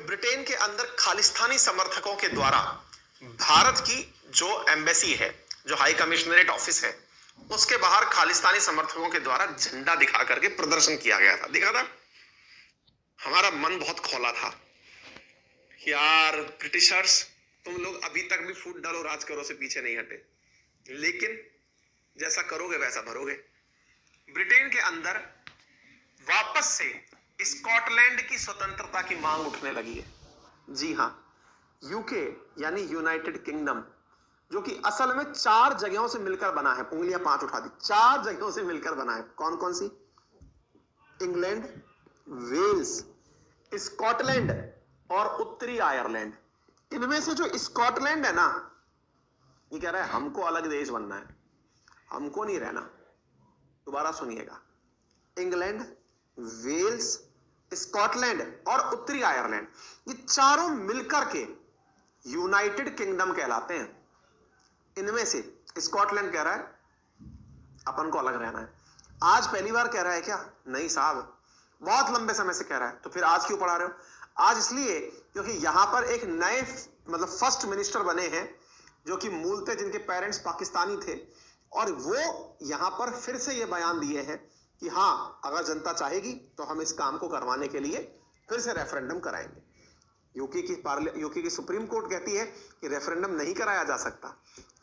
Britain के अंदर खालिस्तानी समर्थकों के द्वारा भारत की जो एम्बेसी है, जो हाई कमिश्नरेट ऑफिस है, उसके बाहर खालिस्तानी समर्थकों के द्वारा झंडा दिखा करके प्रदर्शन किया गया था। दिखा था, हमारा मन बहुत खोला था, यार ब्रिटिशर्स तुम लोग अभी तक भी फूट डालो राज करो से पीछे नहीं हटे, लेकिन जैसा करोगे वैसा भरोगे। ब्रिटेन के अंदर वापस से स्कॉटलैंड की स्वतंत्रता की मांग उठने लगी है। जी हां, यूके यानी यूनाइटेड किंगडम, जो कि असल में 4 जगहों से मिलकर बना है। उंगलियां 5 उठा दी, 4 जगहों से मिलकर बना है। कौन कौन सी? इंग्लैंड, वेल्स, स्कॉटलैंड और उत्तरी आयरलैंड। इनमें से जो स्कॉटलैंड है ना, ये कह रहा है हमको अलग देश बनना है, हमको नहीं रहना। दोबारा सुनिएगा, इंग्लैंड, वेल्स, स्कॉटलैंड और उत्तरी आयरलैंड, ये चारों मिलकर के यूनाइटेड किंगडम कहलाते हैं। इनमें से स्कॉटलैंड कह रहा है अपन को अलग रहना है। आज पहली बार कह रहा है क्या? नहीं साहब, बहुत लंबे समय से कह रहा है। तो फिर आज क्यों पढ़ा रहे हो? आज इसलिए क्योंकि यहां पर एक नए मतलब फर्स्ट मिनिस्टर बने हैं, जो कि मूलतः जिनके पेरेंट्स पाकिस्तानी थे, और वो यहां पर फिर से ये बयान दिए हैं कि हां, अगर जनता चाहेगी तो हम इस काम को करवाने के लिए फिर से रेफरेंडम कराएंगे। यूके की सुप्रीम कोर्ट कहती है कि रेफरेंडम नहीं कराया जा सकता।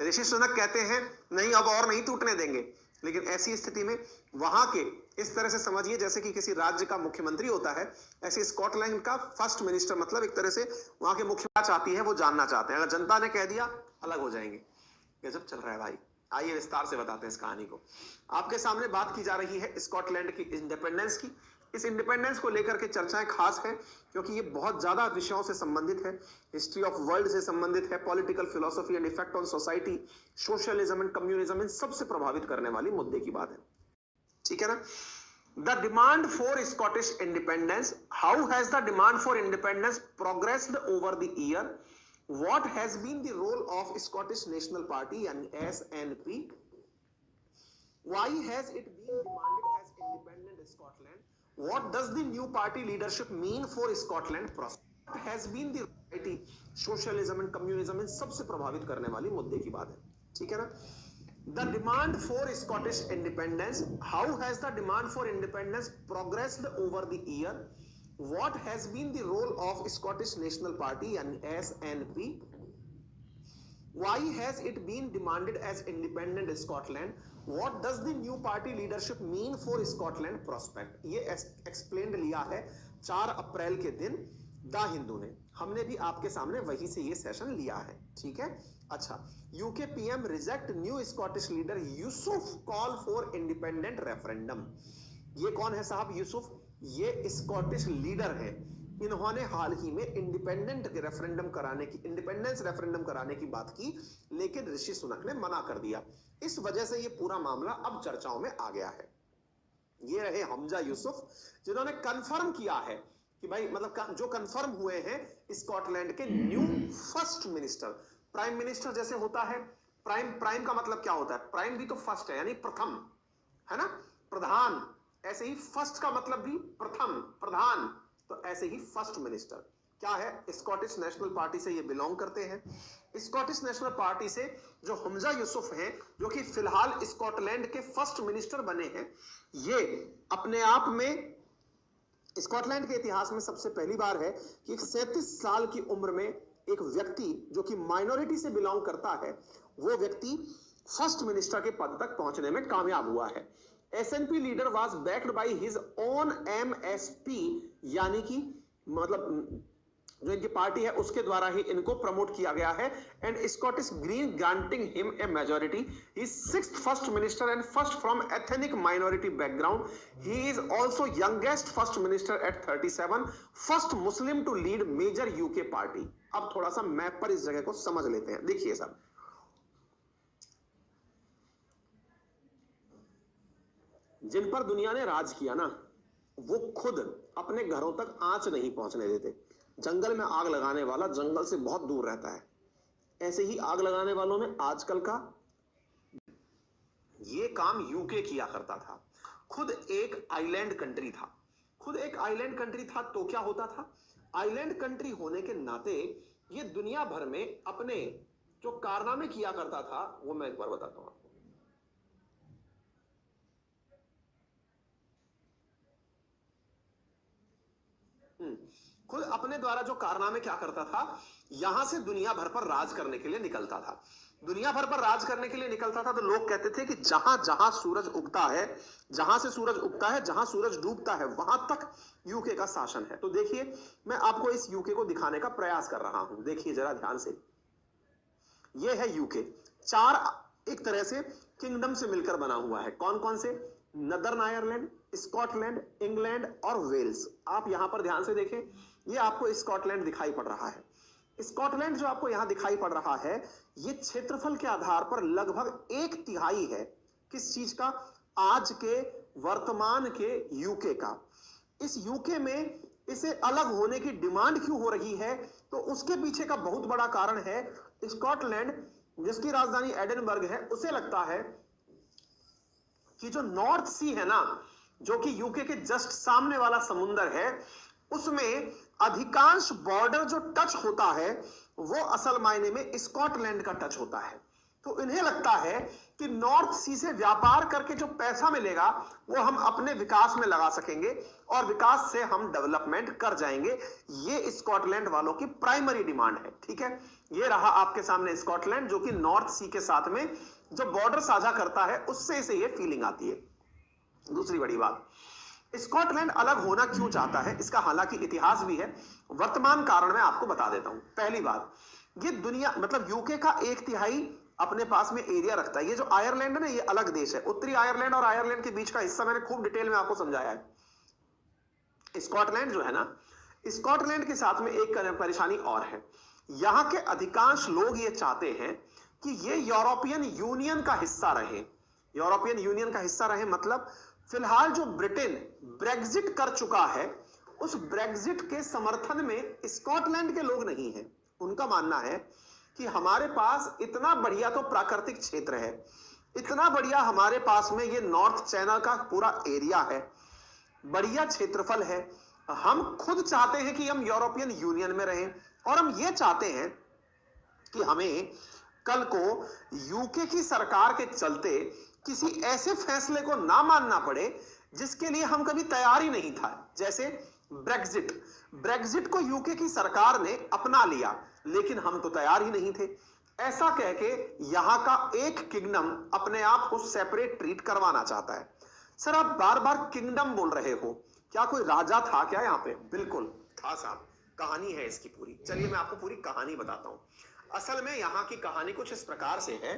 ऋषि सुनक कहते हैं नहीं, अब और नहीं टूटने देंगे। लेकिन ऐसी स्थिति में वहां के, इस तरह से समझिए जैसे कि किसी राज्य का मुख्यमंत्री होता है, ऐसे स्कॉटलैंड का फर्स्ट मिनिस्टर, मतलब एक तरह से वहां के मुख्य चाहती है, वो जानना चाहते हैं। अगर जनता ने कह दिया अलग हो जाएंगे। गजब चल रहा है भाई। आइए विस्तार से बताते हैं इस कहानी को। आपके सामने बात की जा रही है स्कॉटलैंड की इंडिपेंडेंस की। इस इंडिपेंडेंस को लेकर के चर्चाएं खास हैं क्योंकि ये बहुत ज्यादा विषयों से संबंधित है। हिस्ट्री ऑफ वर्ल्ड से संबंधित है, political philosophy and effect on society, socialism and communism, इन सबसे प्रभावित करने वाली मुद्दे की बात है। ठीक है ना? The demand for Scottish independence, how has the demand for independence progressed over the year? What has been the role of Scottish National Party and SNP? Why has it been demanded as independent Scotland? What does the new party leadership mean for Scotland prospect? What has been the variety, socialism and communism, इन सबसे प्रभावित करने वाली मुद्दे की बात है। ठीक है ना? The demand for Scottish independence, how has the demand for independence progressed over the year? What has been the role of Scottish National Party and SNP? Why has it been demanded as independent Scotland? What does the new party leadership mean for Scotland prospect? ये explain लिया है 4 अप्रैल के दिन the Hindu ने। हमने भी आपके सामने वहीं से ये सेशन लिया है। ठीक है? अच्छा, UK PM reject new Scottish leader Yusuf call for independent referendum. ये कौन है साहब? यूसुफ, ये स्कॉटिश लीडर है। इन्होंने हाल ही में इंडिपेंडेंस रेफरेंडम कराने की बात की, लेकिन ऋषि सुनक ने मना कर दिया। इस वजह से ये पूरा मामला अब चर्चाओं में आ गया है। ये रहे हमजा यूसुफ, जिन्होंने कंफर्म किया है कि भाई, मतलब जो कंफर्म हुए हैं स्कॉटलैंड के new first minister. Prime minister जैसे होता है, प्राइम का मतलब क्या होता है? प्राइम भी तो फर्स्ट है, यानी प्रथम, है ना? प्रधान, ऐसे ही फर्स्ट का मतलब भी प्रथम, प्रधान। तो ऐसे ही फर्स्ट मिनिस्टर क्या है? स्कॉटिश नेशनल पार्टी से ये बिलोंग करते हैं। स्कॉटिश नेशनल पार्टी से जो हमजा यूसुफ हैं, जो कि फिलहाल स्कॉटलैंड के फर्स्ट मिनिस्टर बने हैं, ये अपने आप में स्कॉटलैंड के इतिहास में सबसे पहली बार है कि 37 साल की उम्र में एक व्यक्ति जो कि माइनॉरिटी से बिलोंग करता है, वो व्यक्ति फर्स्ट मिनिस्टर के पद तक पहुंचने में कामयाब हुआ है। S&P leader was backed by his own MSP, यानी कि मतलब जो इनकी पार्टी है उसके द्वारा ही इनको प्रमोट किया गया है। And Scottish Green granting him a majority, he is 6th first minister and first from ethnic minority background. He is also youngest first minister at 37, first Muslim to lead major UK party. अब थोड़ा सा map पर इस जगह को समझ लेते हैं। देखिए साहब, जिन पर दुनिया ने राज किया ना, वो खुद अपने घरों तक आंच नहीं पहुंचने देते। जंगल में आग लगाने वाला जंगल से बहुत दूर रहता है। ऐसे ही आग लगाने वालों में आजकल का ये काम यूके किया करता था। खुद एक आइलैंड कंट्री था, तो क्या होता था? आइलैंड कंट्री होने के नाते ये दुनिया भर में अपने जो कारनामे किया करता था वो मैं एक बार बताता हूं आपको। खुद अपने द्वारा जो कारनामे क्या करता था, यहां से दुनिया भर पर राज करने के लिए निकलता था। दुनिया भर पर राज करने के लिए निकलता था तो लोग कहते थे कि जहां जहां सूरज उगता है, जहां से सूरज उगता है, जहां सूरज डूबता है, वहां तक यूके का शासन है। तो देखिए, मैं आपको इस यूके को दिखाने का प्रयास कर रहा हूं। देखिए जरा ध्यान से, यह है यूके। चार एक तरह से किंगडम से मिलकर बना हुआ है। कौन कौन से? नदर्न आयरलैंड, स्कॉटलैंड, इंग्लैंड और वेल्स। आप यहां पर ध्यान से देखें, ये आपको स्कॉटलैंड दिखाई पड़ रहा है। स्कॉटलैंड जो आपको यहां दिखाई पड़ रहा है, ये क्षेत्रफल के आधार पर लगभग 1/3 है। किस चीज का? आज के वर्तमान के यूके का। इस यूके में इसे अलग होने की डिमांड क्यों हो रही है? तो उसके पीछे का बहुत बड़ा कारण है, स्कॉटलैंड जिसकी राजधानी एडिनबर्ग है, उसे लगता है कि जो नॉर्थ सी है ना, जो कि यूके के जस्ट सामने वाला समुंदर है, उसमें अधिकांश बॉर्डर जो टच होता है वो असल मायने में स्कॉटलैंड का टच होता है। तो इन्हें लगता है कि नॉर्थ सी से व्यापार करके जो पैसा मिलेगा वो हम अपने विकास में लगा सकेंगे और विकास से हम डेवलपमेंट कर जाएंगे। ये स्कॉटलैंड वालों की प्राइमरी डिमांड है। ठीक है, ये रहा आपके सामने स्कॉटलैंड, जो कि नॉर्थ सी के साथ में जो बॉर्डर साझा करता है, उससे इसे ये फीलिंग आती है। दूसरी बड़ी बात, स्कॉटलैंड अलग होना क्यों चाहता है, इसका हालांकि इतिहास भी है, वर्तमान कारण मैं आपको बता देता हूं। पहली बात, ये दुनिया मतलब यूके का 1/3 अपने पास में एरिया रखता है। ये जो आयरलैंड है ना, ये अलग देश है। उत्तरी आयरलैंड और आयरलैंड के बीच का हिस्सा मैंने खूब डिटेल में आपको समझाया है। स्कॉटलैंड जो है ना, स्कॉटलैंड के साथ में एक परेशानी और है। यहां के अधिकांश लोग ये चाहते हैं कि ये यूरोपियन यूनियन का हिस्सा रहे। यूरोपियन यूनियन का हिस्सा रहे मतलब फिलहाल जो ब्रिटेन ब्रेग्जिट कर चुका है, उस ब्रेग्जिट के समर्थन में स्कॉटलैंड के लोग नहीं हैं। उनका मानना है कि हमारे पास इतना बढ़िया तो प्राकृतिक क्षेत्र है, इतना बढ़िया हमारे पास में ये नॉर्थ चैनल का पूरा एरिया है, बढ़िया क्षेत्रफल है। हम खुद चाहते हैं कि हम यूरोपियन यूनियन में रहें और हम ये चाहते हैं कि हमें कल को यूके की सरकार के चलते किसी ऐसे फैसले को ना मानना पड़े जिसके लिए हम कभी तैयार ही नहीं था। जैसे ब्रेग्जिट। ब्रेग्जिट को यूके की सरकार ने अपना लिया, लेकिन हम तो तैयार ही नहीं थे। ऐसा कह के यहां का एक किंगडम अपने आप को सेपरेट ट्रीट करवाना चाहता है। सर, आप बार बार किंगडम बोल रहे हो, क्या कोई राजा था क्या यहाँ पे? बिल्कुल था साहब, कहानी है इसकी पूरी। चलिए मैं आपको पूरी कहानी बताता हूं। असल में यहाँ की कहानी कुछ इस प्रकार से है।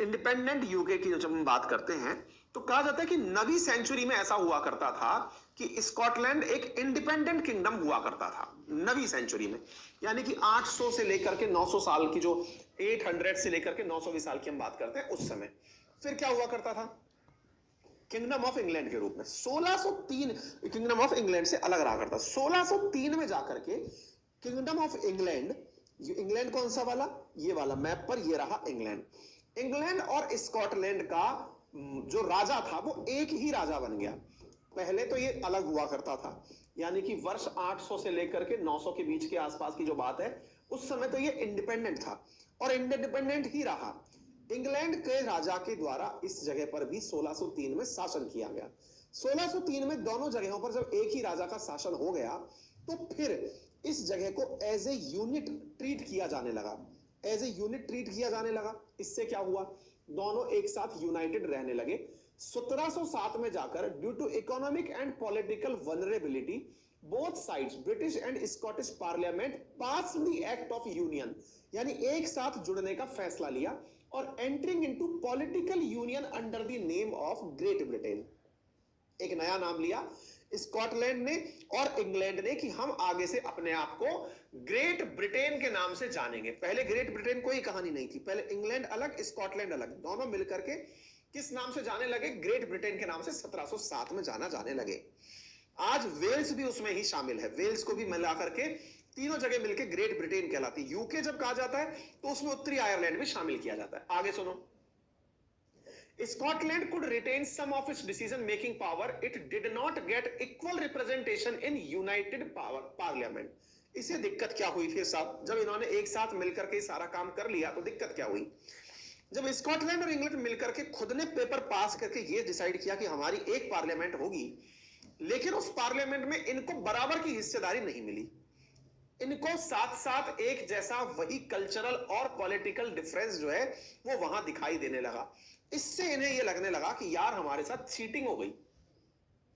इंडिपेंडेंट यूके की जब हम बात करते हैं तो कहा जाता है कि 9वीं सेंचुरी में ऐसा हुआ करता था कि स्कॉटलैंड एक इंडिपेंडेंट किंगडम हुआ करता था 9वीं सेंचुरी में। यानी कि 800 से लेकर के 900 साल की, जो 800 से लेकर के 900 साल की हम बात करते हैं उस समय। फिर क्या हुआ करता था? किंगडम ऑफ इंग्लैंड के रूप में 1603 किंगडम ऑफ इंग्लैंड से अलग रहा करता। 1603 में जाकर के किंगडम ऑफ इंग्लैंड, इंग्लैंड कौन सा वाला? ये वाला मैप पर ये रहा इंग्लैंड। इंग्लैंड और स्कॉटलैंड का जो राजा था वो एक ही राजा बन गया। पहले तो ये अलग हुआ करता था, यानी कि वर्ष 800 से लेकर के 900 के बीच के आसपास की जो बात है, उस समय तो ये इंडिपेंडेंट था और इंडिपेंडेंट ही रहा। इंग्लैंड के राजा के द्वारा इस जगह पर भी 1603 में शासन किया गया। 1603 में दोनों जगहों पर जब एक ही राजा का शासन हो गया तो फिर इस जगह को एज ए यूनिट ट्रीट किया जाने लगा। एज ए यूनिट ट्रीट किया जाने लगा। इससे क्या हुआ? दोनों एक साथ यूनाइटेड रहने लगे। 1707 में जाकर due to economic and political vulnerability both sides British and Scottish parliament pass the act of union, यानी एक साथ जुड़ने का फैसला लिया और entering into political union under the name of Great Britain. एक नया नाम लिया स्कॉटलैंड ने और इंग्लैंड ने कि हम आगे से अपने आप को ग्रेट ब्रिटेन के नाम से जानेंगे। पहले ग्रेट ब्रिटेन कोई कहानी नहीं थी, पहले इंग्लैंड अलग स्कॉटलैंड अलग, दोनों मिलकर के किस नाम से जाने लगे? ग्रेट ब्रिटेन के नाम से 1707 में जाने लगे। आज वेल्स भी उसमें ही शामिल है। वेल्स को भी मिला करके तीनों जगह मिलकर ग्रेट ब्रिटेन कहलाती है। यूके जब कहा जाता है तो उसमें उत्तरी आयरलैंड भी शामिल किया जाता है। आगे सुनो, Scotland could retain some of its decision-making power. It did not get equal representation in United Parliament. इसे दिक्कत क्या हुई फिर साहब, जब इन्होंने एक साथ मिलकर के सारा काम कर लिया तो दिक्कत क्या हुई? जब स्कॉटलैंड और इंग्लैंड मिलकर के खुद ने पेपर पास करके ये डिसाइड किया कि हमारी एक पार्लियामेंट होगी, लेकिन उस पार्लियामेंट में इनको बराबर की हिस्सेदारी नहीं मिली। इनको साथ साथ एक जैसा वही कल्चरल और पॉलिटिकल डिफरेंस जो है वो वहां दिखाई देने लगा। इससे इन्हें ये लगने लगा कि यार हमारे साथ चीटिंग हो गई।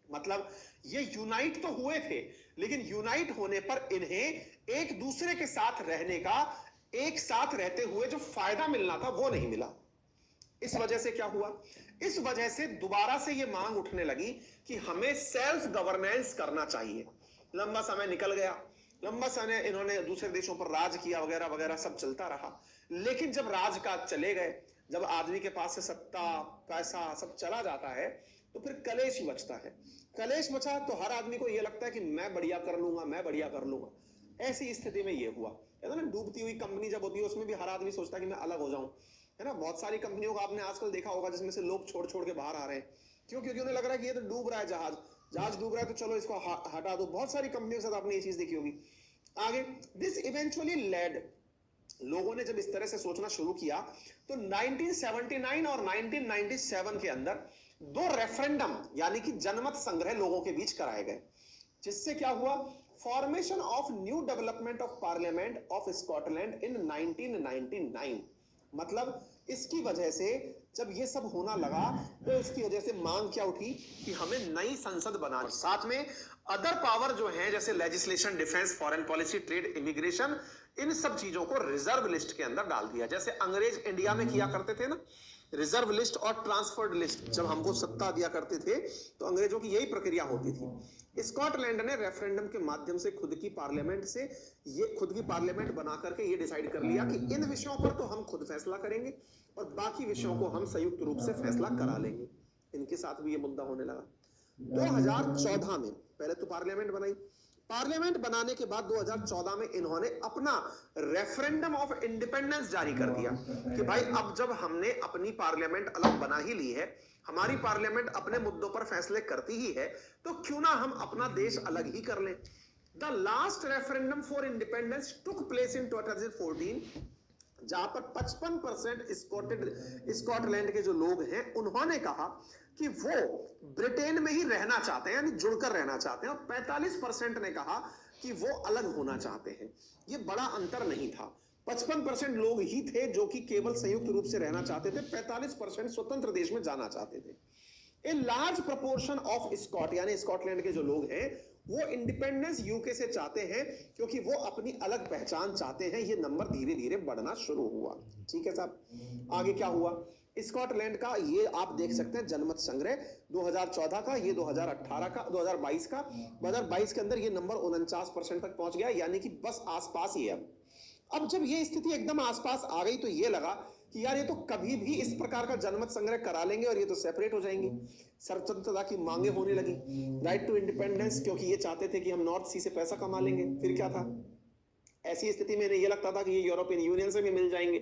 मतलब ये यूनाइट तो हुए थे, लेकिन यूनाइट होने पर इन्हें एक दूसरे के साथ रहने का, एक साथ रहते हुए जो फायदा मिलना था वो नहीं मिला। इस वजह से क्या हुआ? इस वजह से दोबारा से ये मांग उठने लगी कि हमें सेल्फ गवर्नेंस करना चाहिए। लंबा समय निकल गया, लंबा समय इन्होंने दूसरे देशों पर राज किया, वगैरह वगैरह सब चलता रहा। लेकिन जब राजकाज चले गए, जब आदमी के पास से सत्ता पैसा सब चला जाता है, तो फिर कलेश ही बचता है। कलेश बचा तो हर आदमी को यह लगता है कि मैं बढ़िया कर लूंगा, मैं बढ़िया कर लूंगा। ऐसी स्थिति में यह हुआ है ना, डूबती हुई कंपनी जब होती है उसमें भी हर आदमी सोचता है कि मैं अलग हो जाऊं, है ना। बहुत सारी कंपनियों को आपने आजकल देखा होगा जिसमें से लोग छोड़ छोड़ के बाहर आ रहे हैं। क्यों? क्योंकि उन्हें लग रहा है कि ये तो डूब रहा है जहाज डूब रहा है, तो चलो इसको हटा दो। बहुत सारी कंपनियों के साथ आपने ये चीज देखी होगी। आगे दिस इवेंचुअली लेड, लोगों ने जब इस तरह से सोचना शुरू किया तो 1979 और 1997 के अंदर दो रेफरेंडम यानी कि जनमत संग्रह लोगों के बीच कराए गए, जिससे क्या हुआ? Formation of new development of parliament of Scotland in 1999। मतलब इसकी वजह से जब ये सब होना लगा तो इसकी वजह से मांग क्या उठी कि हमें नई संसद बनानी, साथ में अदर पावर जो है जैसे legislation, defence, foreign policy, trade, immigration, इन सब चीजों को रिजर्व लिस्ट के अंदर डाल दिया। जैसे अंग्रेज इंडिया में किया करते थे ना, रिजर्व लिस्ट और ट्रांसफर्ड लिस्ट। जब हमको सत्ता दिया करते थे तो अंग्रेजों की यही प्रक्रिया होती थी। स्कॉटलैंड ने रेफरेंडम के माध्यम से खुद की पार्लियामेंट बना करके ये डिसाइड कर लिया कि इन विषयों पर तो हम खुद फैसला करेंगे और बाकी विषयों को हम संयुक्त रूप से फैसला करा लेंगे। इनके साथ भी ये मुद्दा होने लगा। 2014 में पहले तो पार्लियामेंट बनाई, पार्लियामेंट बनाने के बाद 2014 में इन्होंने अपना रेफरेंडम ऑफ इंडिपेंडेंस जारी कर दिया कि भाई अब जब हमने अपनी पार्लियामेंट अलग बना ही ली है, हमारी पार्लियामेंट अपने मुद्दों पर फैसले करती ही है, तो क्यों ना हम अपना देश अलग ही कर लें। The last referendum for independence took place in 2014, जहां पर 55% स्कॉटलैंड के जो लोग हैं उन्होंने कहा कि वो ब्रिटेन में ही रहना चाहते हैं, यानी जुड़कर रहना चाहते हैं, और 45% ने कहा कि वो अलग होना चाहते हैं। ये बड़ा अंतर नहीं था। 55% लोग ही थे जो कि केवल संयुक्त रूप से रहना चाहते थे, 45% स्वतंत्र देश में जाना चाहते थे। A large proportion of Scot यानी स्कॉटलैंड के जो लोग हैं वो इंडिपेंडेंस यूके से चाहते हैं क्योंकि वो अपनी अलग पहचान चाहते हैं। ये नंबर धीरे धीरे बढ़ना शुरू हुआ। ठीक है साहब, आगे क्या हुआ? स्कॉटलैंड का ये आप देख सकते हैं जनमत संग्रह 2014 का, ये 2018 का, 2022 का। 2022 के अंदर ये नंबर 49% तक पहुंच गया, यानी कि बस आसपास ही है। अब जब ये स्थिति एकदम आसपास आ गई तो ये लगा कि यार ये तो कभी भी इस प्रकार का जनमत संग्रह करा लेंगे और ये तो सेपरेट हो जाएंगे। स्वतंत्रता की मांगे होने लगी, राइट टू इंडिपेंडेंस, क्योंकि ये चाहते थे कि हम नॉर्थ सी से पैसा कमा लेंगे। फिर क्या था, ऐसी स्थिति में ये लगता था कि ये यूरोपियन यूनियन से भी मिल जाएंगे।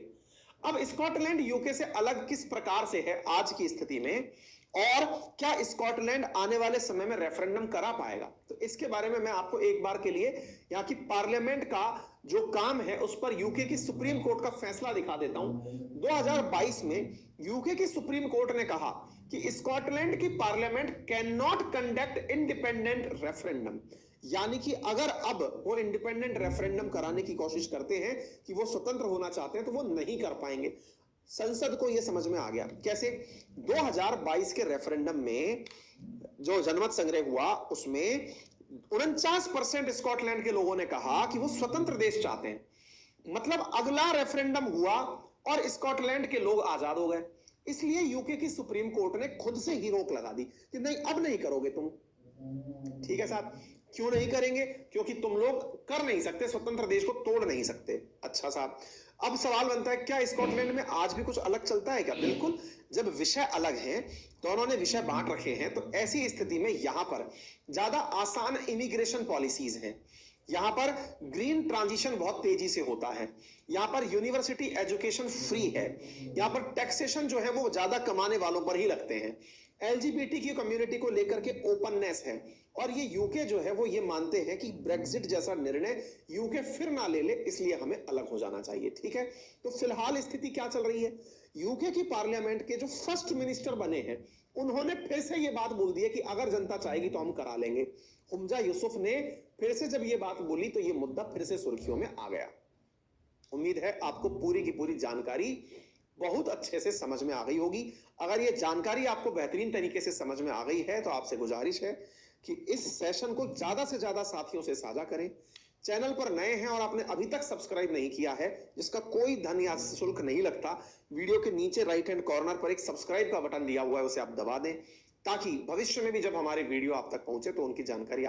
अब स्कॉटलैंड यूके से अलग किस प्रकार से है आज की स्थिति में, और क्या स्कॉटलैंड आने वाले समय में रेफरेंडम करा पाएगा, तो इसके बारे में मैं आपको एक बार के लिए यहाँ की पार्लियामेंट का जो काम है उस पर यूके की सुप्रीम कोर्ट का फैसला दिखा देता हूं। 2022 में यूके की सुप्रीम कोर्ट ने कहा कि स्कॉटलैंड की parliament can not conduct independent referendum, यानी कि अगर अब वो इंडिपेंडेंट रेफरेंडम कराने की कोशिश करते हैं कि वो स्वतंत्र होना चाहते हैं तो वो नहीं कर पाएंगे। संसद को यह समझ में आ गया। कैसे? 2022 के रेफरेंडम में जो जनमत संग्रह हुआ उसमें 49% स्कॉटलैंड के लोगों ने कहा कि वो स्वतंत्र देश चाहते हैं। मतलब अगला रेफरेंडम हुआ और स्कॉटलैंड के लोग आजाद हो गए। इसलिए यूके की सुप्रीम कोर्ट ने खुद से ही रोक लगा दी कि नहीं, अब नहीं करोगे तुम। ठीक है साहब, क्यों नहीं करेंगे? क्योंकि तुम लोग कर नहीं सकते, स्वतंत्र देश को तोड़ नहीं सकते। अच्छा साहब, अब सवाल बनता है क्या स्कॉटलैंड में आज भी कुछ अलग चलता है क्या? बिल्कुल। जब विषय अलग हैं तो उन्होंने विषय बांट रखे हैं, तो ऐसी स्थिति में यहां पर ज्यादा आसान इमिग्रेशन पॉलिसीज हैं। यहां पर ग्रीन ट्रांजिशन बहुत तेजी से होता है, यहां पर यूनिवर्सिटी एजुकेशन फ्री है, यहां पर टैक्सेशन जो है वो ज्यादा कमाने वालों पर ही लगते हैं, एलजीबीटी की कम्युनिटी को लेकर के ओपननेस है, और ये यूके जो है वो ये मानते हैं कि ब्रेक्सिट जैसा निर्णय यूके फिर ना ले ले, इसलिए हमें अलग हो जाना चाहिए। ठीक है, तो फिलहाल स्थिति क्या चल रही है, यूके की पार्लियामेंट के जो फर्स्ट मिनिस्टर बने हैं उन्होंने फिर से ये बात बोल दी है कि अगर जनता चाहेगी तो हम करा लेंगे। हुमजा यूसुफ ने फिर से जब ये बात बोली तो ये मुद्दा फिर से सुर्खियों में आ गया। उम्मीद है आपको पूरी की पूरी जानकारी बहुत अच्छे से समझ में आ गई होगी। अगर ये जानकारी आपको बेहतरीन तरीके से समझ में आ गई है तो आपसे गुजारिश है कि इस सेशन को ज्यादा से ज्यादा साथियों से साझा करें। चैनल पर नए हैं और आपने अभी तक सब्सक्राइब नहीं किया है, जिसका कोई धन या शुल्क नहीं लगता, वीडियो के नीचे राइट हैंड कॉर्नर पर एक सब्सक्राइब का बटन दिया हुआ है, उसे आप दबा दें ताकि भविष्य में भी जब हमारे वीडियो आप तक पहुंचे तो उनकी जानकारी